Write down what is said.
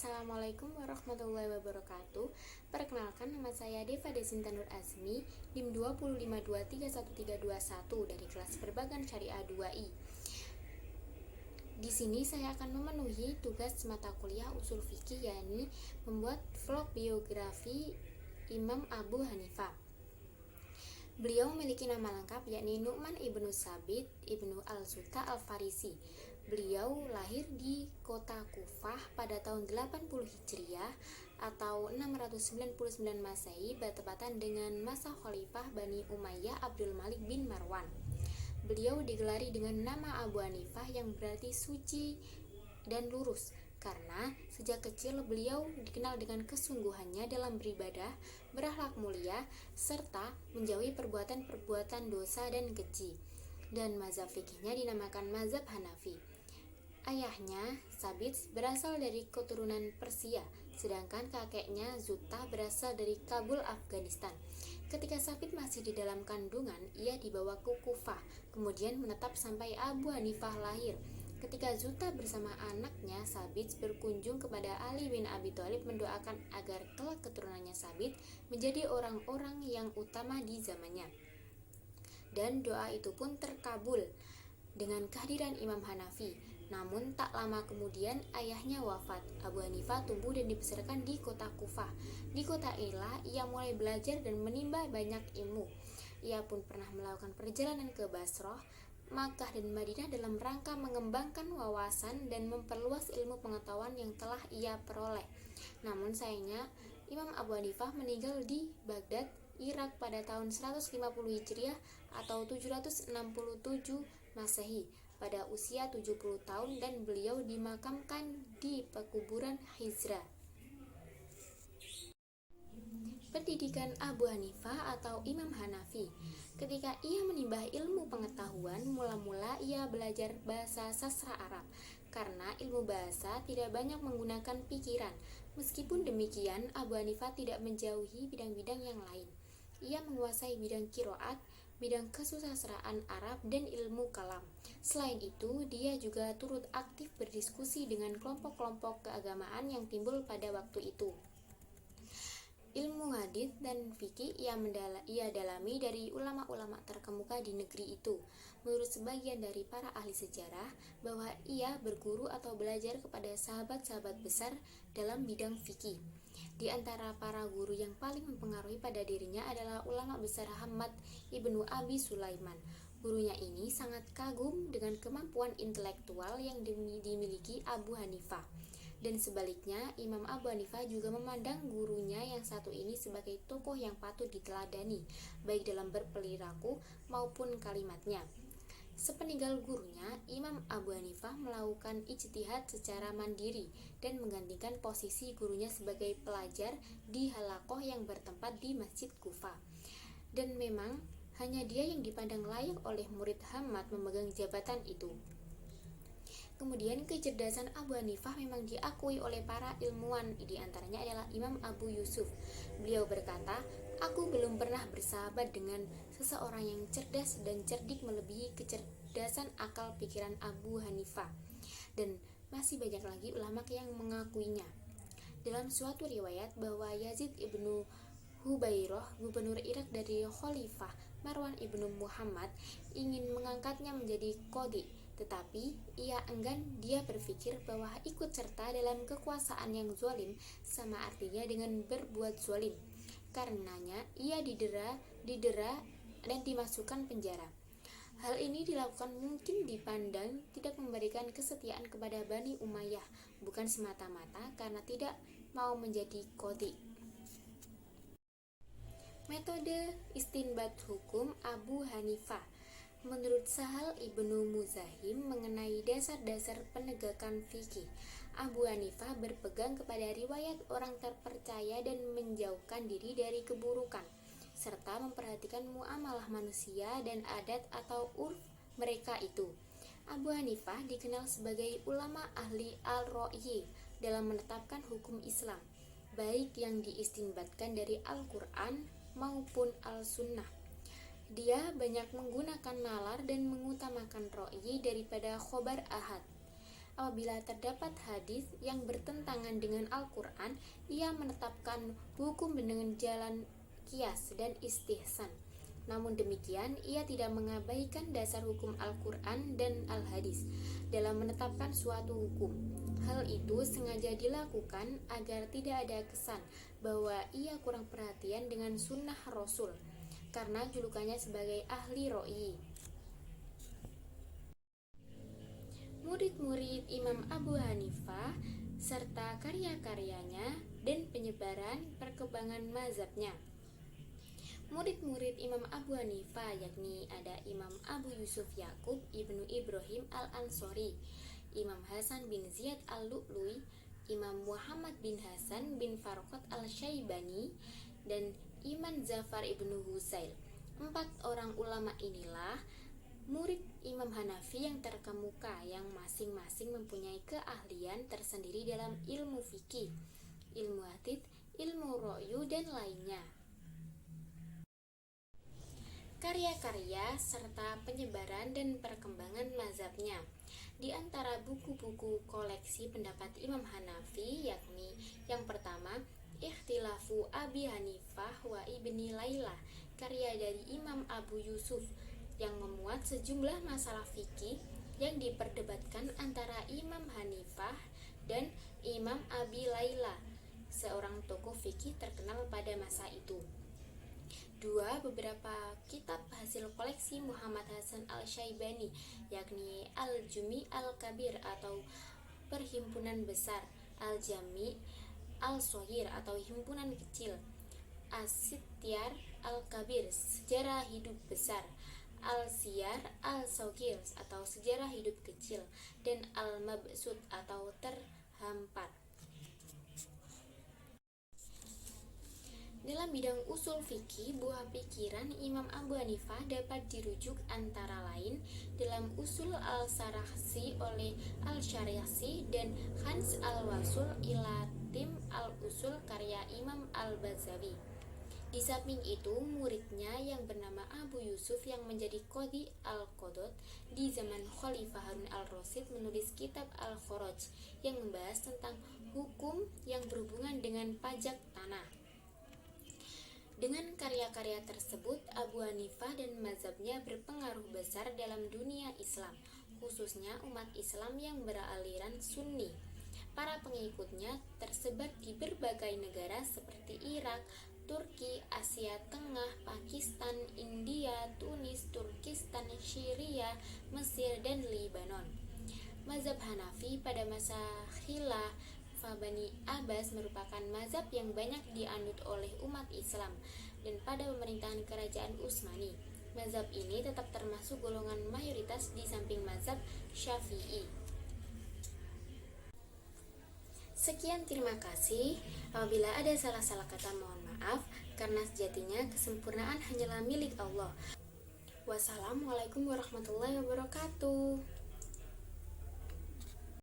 Assalamualaikum warahmatullahi wabarakatuh. Perkenalkan, nama saya Deva Desinta Nur Azmi, NIM 2523131 dari kelas Perbankan Syariah 2I. Di sini saya akan memenuhi tugas mata kuliah usul fikih, yakni membuat vlog biografi Imam Abu Hanifah. Beliau memiliki nama lengkap yakni Nu'man ibnu Sabit ibnu Al-Zuta Al-Farisi. Beliau lahir di kota Kufah pada tahun 80 Hijriah atau 699 Masehi, bertepatan dengan masa Khalifah Bani Umayyah Abdul Malik bin Marwan. Beliau digelari dengan nama Abu Hanifah yang berarti suci dan lurus, karena sejak kecil beliau dikenal dengan kesungguhannya dalam beribadah, berakhlak mulia, serta menjauhi perbuatan-perbuatan dosa dan keji. Dan mazhab fikihnya dinamakan mazhab Hanafi. Ayahnya, Sabit, berasal dari keturunan Persia, sedangkan kakeknya, Zuta, berasal dari Kabul, Afghanistan. Ketika Sabit masih di dalam kandungan, ia dibawa ke Kufah, kemudian menetap sampai Abu Hanifah lahir. Ketika Zuta bersama anaknya Sabit berkunjung kepada Ali bin Abi Thalib mendoakan agar kelak keturunannya Sabit menjadi orang-orang yang utama di zamannya. Dan doa itu pun terkabul dengan kehadiran Imam Hanafi. Namun tak lama kemudian ayahnya wafat. Abu Hanifah tumbuh dan dibesarkan di kota Kufah. Di kota inilah ia mulai belajar dan menimba banyak ilmu. Ia pun pernah melakukan perjalanan ke Basrah, Makkah dan Madinah dalam rangka mengembangkan wawasan dan memperluas ilmu pengetahuan yang telah ia peroleh. Namun sayangnya Imam Abu Hanifah meninggal di Baghdad, Irak pada tahun 150 Hijriah atau 767 Masehi pada usia 70 tahun, dan beliau dimakamkan di pekuburan Hijra. Pendidikan Abu Hanifah atau Imam Hanafi. Ketika ia menimba ilmu pengetahuan, mula-mula ia belajar bahasa sastra Arab, karena ilmu bahasa tidak banyak menggunakan pikiran. Meskipun demikian, Abu Hanifah tidak menjauhi bidang-bidang yang lain. Ia menguasai bidang qiraat, bidang kesusastraan Arab, dan ilmu kalam. Selain itu, dia juga turut aktif berdiskusi dengan kelompok-kelompok keagamaan yang timbul pada waktu itu. Ilmu hadits dan fikih ia dalami dari ulama-ulama terkemuka di negeri itu. Menurut sebagian dari para ahli sejarah, bahwa ia berguru atau belajar kepada sahabat-sahabat besar dalam bidang fikih. Di antara para guru yang paling mempengaruhi pada dirinya adalah ulama besar Hammad ibnu Abi Sulaiman. Gurunya ini sangat kagum dengan kemampuan intelektual yang dimiliki Abu Hanifah. Dan sebaliknya, Imam Abu Hanifah juga memandang gurunya yang satu ini sebagai tokoh yang patut diteladani, baik dalam berperilaku maupun kalimatnya. Sepeninggal gurunya, Imam Abu Hanifah melakukan ijtihad secara mandiri dan menggantikan posisi gurunya sebagai pelajar di halaqah yang bertempat di Masjid Kufah. Dan memang hanya dia yang dipandang layak oleh murid Hammad memegang jabatan itu. Kemudian kecerdasan Abu Hanifah memang diakui oleh para ilmuwan, di antaranya adalah Imam Abu Yusuf. Beliau berkata, "Aku belum pernah bersahabat dengan seseorang yang cerdas dan cerdik melebihi kecerdasan akal pikiran Abu Hanifah." Dan masih banyak lagi ulama yang mengakuinya. Dalam suatu riwayat bahwa Yazid ibnu Hubairah, gubernur Irak dari Khalifah Marwan ibnu Muhammad, ingin mengangkatnya menjadi qadhi, tetapi ia enggan. Dia berpikir bahwa ikut serta dalam kekuasaan yang zalim sama artinya dengan berbuat zalim. Karenanya ia didera dan dimasukkan penjara. Hal ini dilakukan mungkin dipandang tidak memberikan kesetiaan kepada Bani Umayyah, bukan semata-mata karena tidak mau menjadi qadhi. Metode istinbat hukum Abu Hanifah. Menurut Sahal ibnu Muzahim mengenai dasar-dasar penegakan fikih, Abu Hanifah berpegang kepada riwayat orang terpercaya dan menjauhkan diri dari keburukan, serta memperhatikan muamalah manusia dan adat atau urf mereka itu. Abu Hanifah dikenal sebagai ulama ahli al-ra'yi dalam menetapkan hukum Islam, baik yang diistinbatkan dari Al-Quran maupun Al-Sunnah. Dia banyak menggunakan nalar dan mengutamakan ra'yi daripada khobar ahad. apabila terdapat hadis yang bertentangan dengan Al-Quran, ia menetapkan hukum dengan jalan qiyas dan istihsan. Namun demikian, ia tidak mengabaikan dasar hukum Al-Quran dan Al-Hadis dalam menetapkan suatu hukum. Hal itu sengaja dilakukan agar tidak ada kesan bahwa ia kurang perhatian dengan sunnah Rasul, karena julukannya sebagai ahli ro'i. Murid-murid Imam Abu Hanifah serta karya-karyanya dan penyebaran perkembangan mazhabnya. Murid-murid Imam Abu Hanifah yakni ada Imam Abu Yusuf Yakub ibnu Ibrahim al-Ansori, Imam Hasan bin Ziyad al-Lu'lu'i, Imam Muhammad bin Hasan bin Farqat al-Syaibani, dan Imam Zafar ibnu Husail. 4 orang ulama inilah murid Imam Hanafi yang terkemuka, yang masing-masing mempunyai keahlian tersendiri dalam ilmu fikih, ilmu hadits, ilmu ro'yu, dan lainnya. Karya-karya serta penyebaran dan perkembangan mazhabnya. Di antara buku-buku koleksi pendapat Imam Hanafi yakni yang pertama, Ikhtilafu Abi Hanifah wa Ibni Laylah, karya dari Imam Abu Yusuf, yang memuat sejumlah masalah fikih yang diperdebatkan antara Imam Hanifah dan Imam Abi Laylah, seorang tokoh fikih terkenal pada masa itu. 2. Beberapa kitab hasil koleksi Muhammad Hasan al-Syaibani, yakni Al-Jumi al-Kabir atau Perhimpunan Besar, Al-Jami al-Sohir atau Himpunan Kecil, As-Sityar al-Kabir, Sejarah Hidup Besar, Al-Siyar al-Sogir atau Sejarah Hidup Kecil, dan Al-Mabsut atau Terhampar. Dalam bidang usul fikih, buah pikiran Imam Abu Hanifah dapat dirujuk antara lain dalam Usul al-Sarakhsi oleh Al-Syarihsi dan Hans al-Wasul ila Tim al-Usul karya Imam al-Bazawi. Di samping itu, muridnya yang bernama Abu Yusuf yang menjadi Qadhi al-Qudot di zaman Khalifah Harun al-Rasyid menulis kitab Al-Kharaj yang membahas tentang hukum yang berhubungan dengan pajak tanah. Dengan karya-karya tersebut, Abu Hanifah dan mazhabnya berpengaruh besar dalam dunia Islam, khususnya umat Islam yang beraliran Sunni. Para pengikutnya tersebar di berbagai negara seperti Irak, Turki, Asia Tengah, Pakistan, India, Tunis, Turkistan, Syria, Mesir, dan Lebanon. Mazhab Hanafi pada masa Khilafah Bani Abbas merupakan mazhab yang banyak dianut oleh umat Islam, dan pada pemerintahan kerajaan Utsmani, mazhab ini tetap termasuk golongan mayoritas di samping mazhab Syafi'i. Sekian, terima kasih. Apabila ada salah-salah kata, mohon maaf, karena sejatinya kesempurnaan hanyalah milik Allah. Wassalamualaikum warahmatullahi wabarakatuh.